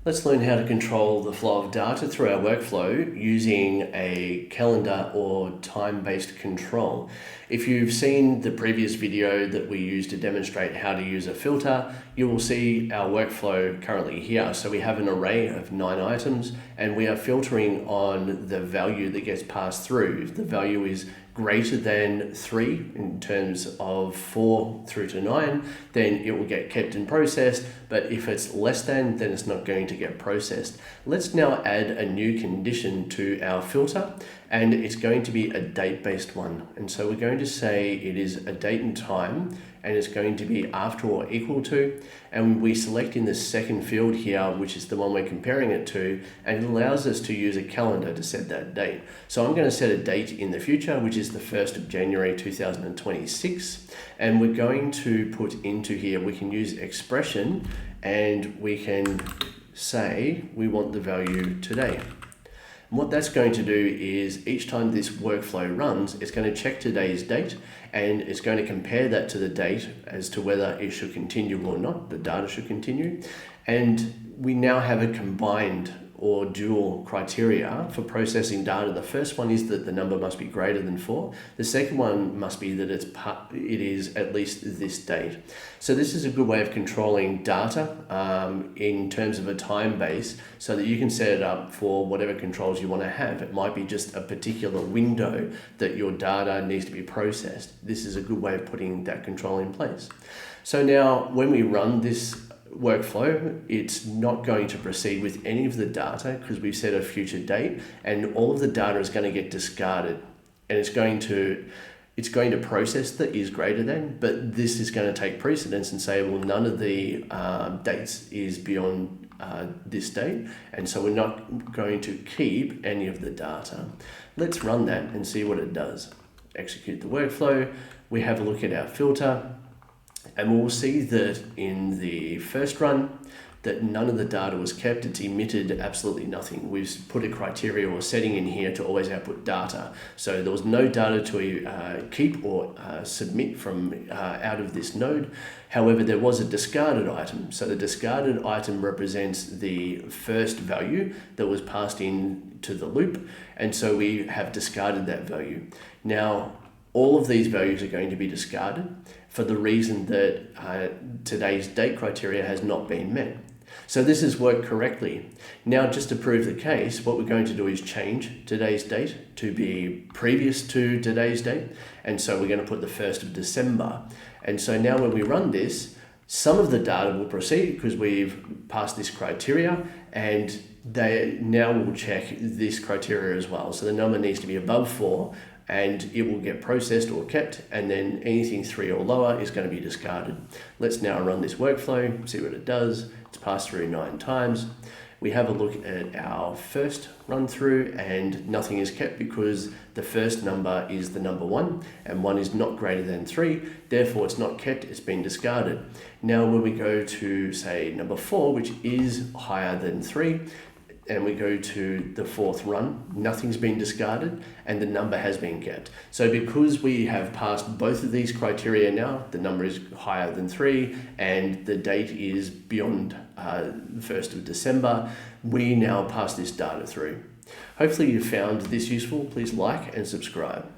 Let's learn how to control the flow of data through our workflow using a calendar or time-based control. If you've seen the previous video that we used to demonstrate how to use a filter, you will see our workflow currently here. So we have an array of 9 items and we are filtering on the value that gets passed through. If the value is greater than 3 in terms of 4 through to 9, then it will get kept and processed, but if it's less than, then it's not going to get processed. Let's now add a new condition to our filter, and it's going to be a date-based one. And so we're going to say it is a date and time, and it's going to be after or equal to, and we select in the second field here, which is the one we're comparing it to, and it allows us to use a calendar to set that date. So I'm going to set a date in the future, which is the 1st of January 2026, and we're going to put into here, we can use expression, and we can say we want the value today. And what that's going to do is each time this workflow runs, it's going to check today's date and it's going to compare that to the date as to whether it should continue or not, the data should continue. And we now have a combined or dual criteria for processing data. The first one is that the number must be greater than 4. The second one must be that it is at least this date. So this is a good way of controlling data in terms of a time base so that you can set it up for whatever controls you want to have. It might be just a particular window that your data needs to be processed. This is a good way of putting that control in place. So now when we run this workflow, it's not going to proceed with any of the data because we've set a future date, and all of the data is going to get discarded, and it's going to process the is greater than, but this is going to take precedence and say, well, none of the dates is beyond this date, and so we're not going to keep any of the data. Let's run that and see what it does. Execute the workflow. We have a look at our filter, and we'll see that in the first run that none of the data was kept. It's emitted absolutely nothing. We've put a criteria or setting in here to always output data. So there was no data to keep or submit from out of this node. However, there was a discarded item. So the discarded item represents the first value that was passed in to the loop. And so we have discarded that value. Now, all of these values are going to be discarded for the reason that today's date criteria has not been met. So this has worked correctly. Now, just to prove the case, what we're going to do is change today's date to be previous to today's date. And so we're going to put the 1st of December. And so now when we run this, some of the data will proceed because we've passed this criteria, and they now will check this criteria as well. So the number needs to be above 4, and it will get processed or kept, and then anything 3 or lower is going to be discarded. Let's now run this workflow, see what it does. It's passed through 9 times. We have a look at our first run through, and nothing is kept because the first number is the number 1, and 1 is not greater than 3, therefore it's not kept, it's been discarded. Now when we go to, say, number 4, which is higher than 3, and we go to the 4th run, nothing's been discarded and the number has been kept. So because we have passed both of these criteria now, the number is higher than 3 and the date is beyond the 1st of December, we now pass this data through. Hopefully you found this useful. Please like and subscribe.